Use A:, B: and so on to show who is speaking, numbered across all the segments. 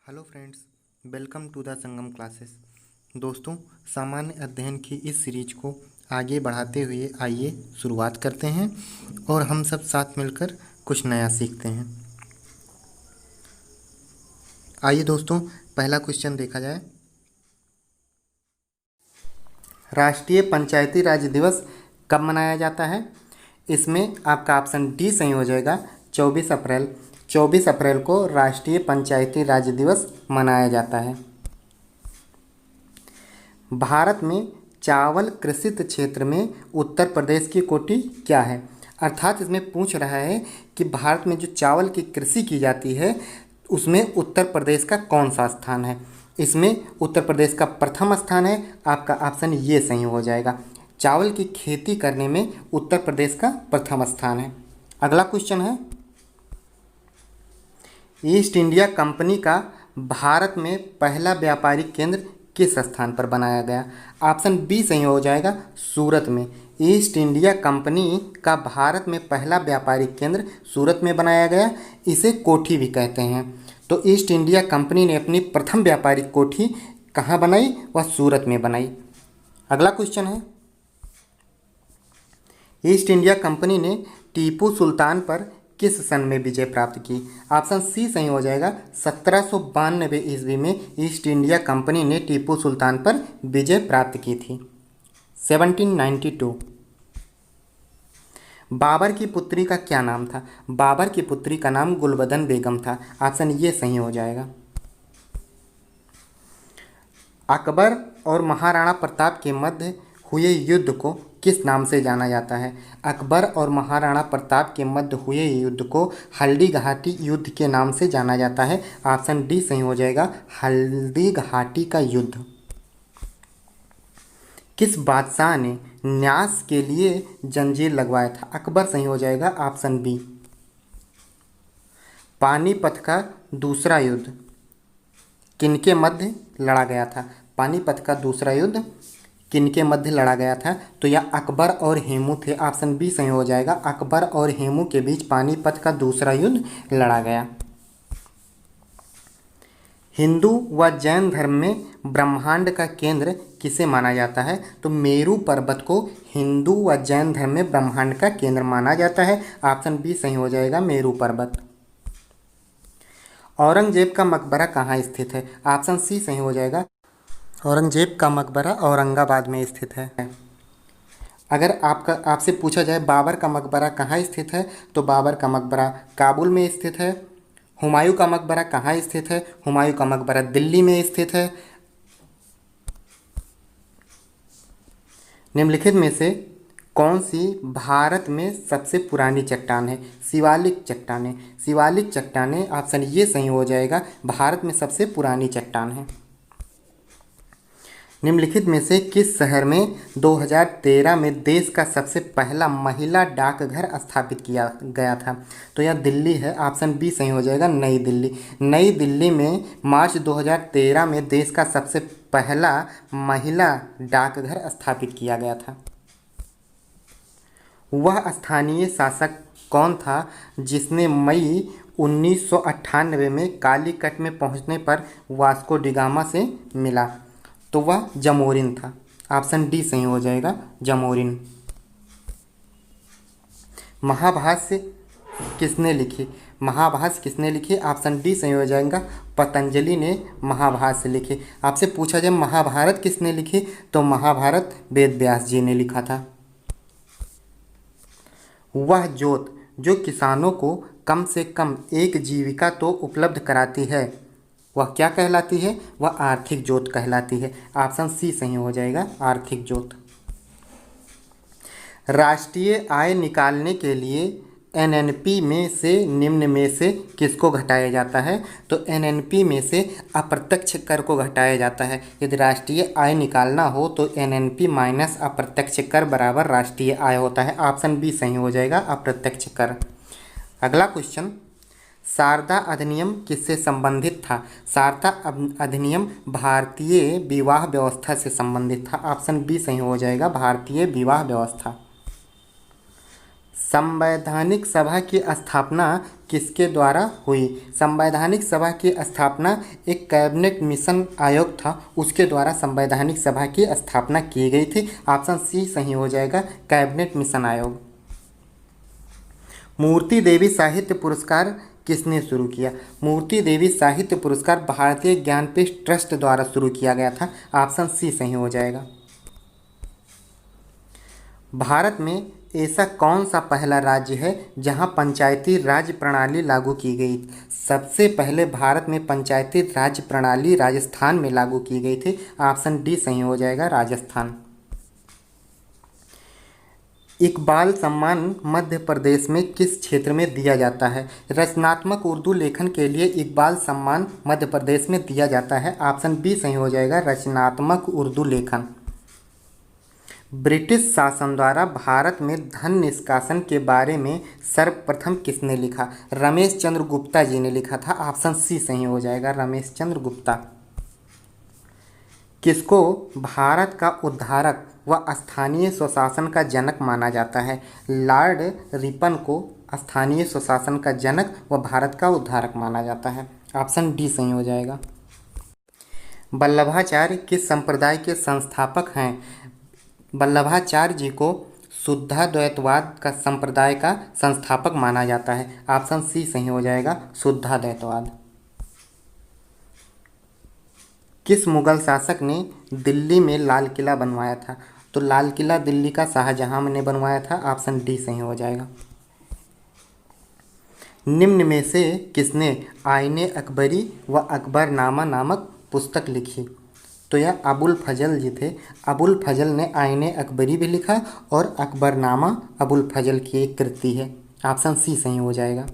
A: Hello friends, welcome to the Sangam classes. दोस्तों, सामान्य अध्ययन की इस सीरीज को आगे बढ़ाते हुए आइए शुरुआत करते हैं और हम सब साथ मिलकर कुछ नया सीखते हैं। आइए दोस्तों, पहला क्वेश्चन देखा जाए। राष्ट्रीय पंचायती राज दिवस कब मनाया जाता है? इसमें आपका ऑप्शन डी सही हो जाएगा। 24 अप्रैल। 24 अप्रैल को राष्ट्रीय पंचायती राज दिवस मनाया जाता है। भारत में चावल कृषित क्षेत्र में उत्तर प्रदेश की कोटि क्या है? अर्थात इसमें पूछ रहा है कि भारत में जो चावल की कृषि की जाती है उसमें उत्तर प्रदेश का कौन सा स्थान है? इसमें उत्तर प्रदेश का प्रथम स्थान है। आपका ऑप्शन ये सही हो जाएगा। चावल की खेती करने में उत्तर प्रदेश का प्रथम स्थान है। अगला क्वेश्चन है, ईस्ट इंडिया कंपनी का भारत में पहला व्यापारिक केंद्र किस स्थान पर बनाया गया? ऑप्शन बी सही हो जाएगा, सूरत में। ईस्ट इंडिया कंपनी का भारत में पहला व्यापारिक केंद्र सूरत में बनाया गया। इसे कोठी भी कहते हैं। तो ईस्ट इंडिया कंपनी ने अपनी प्रथम व्यापारिक कोठी कहाँ बनाई? वह सूरत में बनाई। अगला क्वेश्चन है, ईस्ट इंडिया कंपनी ने टीपू सुल्तान पर किस सन में विजय प्राप्त की? ऑप्शन सी सही हो जाएगा। 1792 ईस्वी में ईस्ट इंडिया कंपनी ने टीपू सुल्तान पर विजय प्राप्त की थी। 1792। बाबर की पुत्री का क्या नाम था? बाबर की पुत्री का नाम गुलबदन बेगम था। ऑप्शन ये सही हो जाएगा। अकबर और महाराणा प्रताप के मध्य हुए युद्ध को किस नाम से जाना जाता है? अकबर और महाराणा प्रताप के मध्य हुए युद्ध को हल्दी घाटी युद्ध के नाम से जाना जाता है। ऑप्शन डी सही हो जाएगा, हल्दी घाटी का युद्ध। किस बादशाह ने न्यास के लिए जंजीर लगवाया था? अकबर सही हो जाएगा, ऑप्शन बी। पानीपत का दूसरा युद्ध किनके मध्य लड़ा गया था? पानीपत का दूसरा युद्ध किनके मध्य लड़ा गया था? तो यह अकबर और हेमू थे। ऑप्शन बी सही हो जाएगा। अकबर और हेमू के बीच पानीपत का दूसरा युद्ध लड़ा गया। हिंदू व जैन धर्म में ब्रह्मांड का केंद्र किसे माना जाता है? तो मेरू पर्वत को हिंदू व जैन धर्म में ब्रह्मांड का केंद्र माना जाता है। ऑप्शन बी सही हो जाएगा, मेरू पर्वत। औरंगजेब का मकबरा कहाँ स्थित है? ऑप्शन सी सही हो जाएगा। औरंगजेब का मकबरा औरंगाबाद में स्थित है। अगर आपसे पूछा जाए बाबर का मकबरा कहाँ स्थित है, तो बाबर का मकबरा काबुल में स्थित है। हुमायूं का मकबरा कहाँ स्थित है? हुमायूं का मकबरा दिल्ली में स्थित है। निम्नलिखित में से कौन सी भारत में सबसे पुरानी चट्टान है? शिवालिक चट्टानें। शिवालिक चट्टानें, ऑप्शन ये सही हो जाएगा, भारत में सबसे पुरानी चट्टान है। निम्नलिखित में से किस शहर में 2013 में देश का सबसे पहला महिला डाकघर स्थापित किया गया था? तो यह दिल्ली है। ऑप्शन बी सही हो जाएगा, नई दिल्ली। नई दिल्ली में मार्च 2013 में देश का सबसे पहला महिला डाकघर स्थापित किया गया था। वह स्थानीय शासक कौन था जिसने मई 1998 में कालीकट में पहुंचने पर वास्को डिगामा से मिला? तो वह जमोरिन था। ऑप्शन डी सही हो जाएगा, जमोरिन। महाभाष्य किसने लिखी? महाभाष्य किसने लिखी? ऑप्शन डी सही हो जाएगा, पतंजलि ने महाभाष्य लिखी। आपसे पूछा जाए महाभारत किसने लिखी, तो महाभारत वेद व्यास जी ने लिखा था। वह जोत जो किसानों को कम से कम एक जीविका तो उपलब्ध कराती है, वह क्या कहलाती है? वह आर्थिक जोत कहलाती है। ऑप्शन सी सही हो जाएगा, आर्थिक जोत। राष्ट्रीय आय निकालने के लिए एनएनपी में से निम्न में से किसको घटाया जाता है? तो एनएनपी में से अप्रत्यक्ष कर को घटाया जाता है। यदि राष्ट्रीय आय निकालना हो तो एनएनपी माइनस अप्रत्यक्ष कर बराबर राष्ट्रीय आय होता है। ऑप्शन बी सही हो जाएगा, अप्रत्यक्ष कर। अगला क्वेश्चन, शारदा अधिनियम किससे संबंधित था? शारदा अधिनियम भारतीय विवाह व्यवस्था से संबंधित था। ऑप्शन बी सही हो जाएगा, भारतीय विवाह व्यवस्था। संवैधानिक सभा की स्थापना किसके द्वारा हुई? संवैधानिक सभा की स्थापना एक कैबिनेट मिशन आयोग था, उसके द्वारा संवैधानिक सभा की स्थापना की गई थी। ऑप्शन सी सही हो जाएगा, कैबिनेट मिशन आयोग। मूर्ति देवी साहित्य पुरस्कार किसने शुरू किया? मूर्ति देवी साहित्य पुरस्कार भारतीय ज्ञानपीठ ट्रस्ट द्वारा शुरू किया गया था। ऑप्शन सी सही हो जाएगा। भारत में ऐसा कौन सा पहला राज्य है जहां पंचायती राज प्रणाली लागू की गई? सबसे पहले भारत में पंचायती राज प्रणाली राजस्थान में लागू की गई थी। ऑप्शन डी सही हो जाएगा, राजस्थान। इकबाल सम्मान मध्य प्रदेश में किस क्षेत्र में दिया जाता है? रचनात्मक उर्दू लेखन के लिए इकबाल सम्मान मध्य प्रदेश में दिया जाता है। ऑप्शन बी सही हो जाएगा, रचनात्मक उर्दू लेखन। ब्रिटिश शासन द्वारा भारत में धन निष्कासन के बारे में सर्वप्रथम किसने लिखा? रमेश चंद्र गुप्ता जी ने लिखा था। ऑप्शन सी सही हो जाएगा, रमेश चंद्र गुप्ता। किसको भारत का उद्धारक व स्थानीय स्वशासन का जनक माना जाता है? लॉर्ड रिपन को स्थानीय स्वशासन का जनक व भारत का उद्धारक माना जाता है। ऑप्शन डी सही हो जाएगा। वल्लभाचार्य किस संप्रदाय के संस्थापक हैं? वल्लभाचार्य जी को शुद्धाद्वैतवाद का संप्रदाय का संस्थापक माना जाता है। ऑप्शन सी सही हो जाएगा, शुद्धाद्वैतवाद। किस मुगल शासक ने दिल्ली में लाल किला बनवाया था? तो लाल किला दिल्ली का शाहजहां ने बनवाया था। ऑप्शन डी सही हो जाएगा। निम्न में से किसने आईने अकबरी व अकबरनामा नामक पुस्तक लिखी? तो यह अबुल फजल जी थे। अबुल फजल ने आईने अकबरी भी लिखा और अकबरनामा अबुल फजल की एक कृति है। ऑप्शन सी सही हो जाएगा।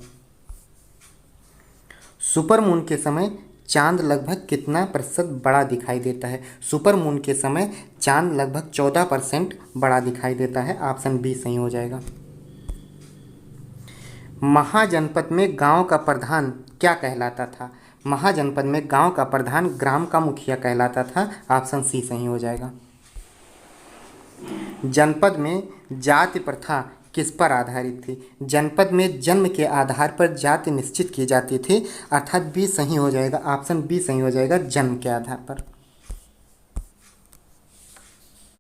A: सुपरमून के समय चांद लगभग कितना प्रतिशत बड़ा दिखाई देता है? सुपरमून के समय चांद लगभग 14% बड़ा दिखाई देता है। ऑप्शन बी सही हो जाएगा। महाजनपद में गांव का प्रधान क्या कहलाता था? महाजनपद में गांव का प्रधान ग्राम का मुखिया कहलाता था। ऑप्शन सी सही हो जाएगा। जनपद में जाति प्रथा किस पर आधारित थी? जनपद में जन्म के आधार पर जाति निश्चित की जाती थी, अर्थात बी सही हो जाएगा। ऑप्शन बी सही हो जाएगा, जन्म के आधार पर।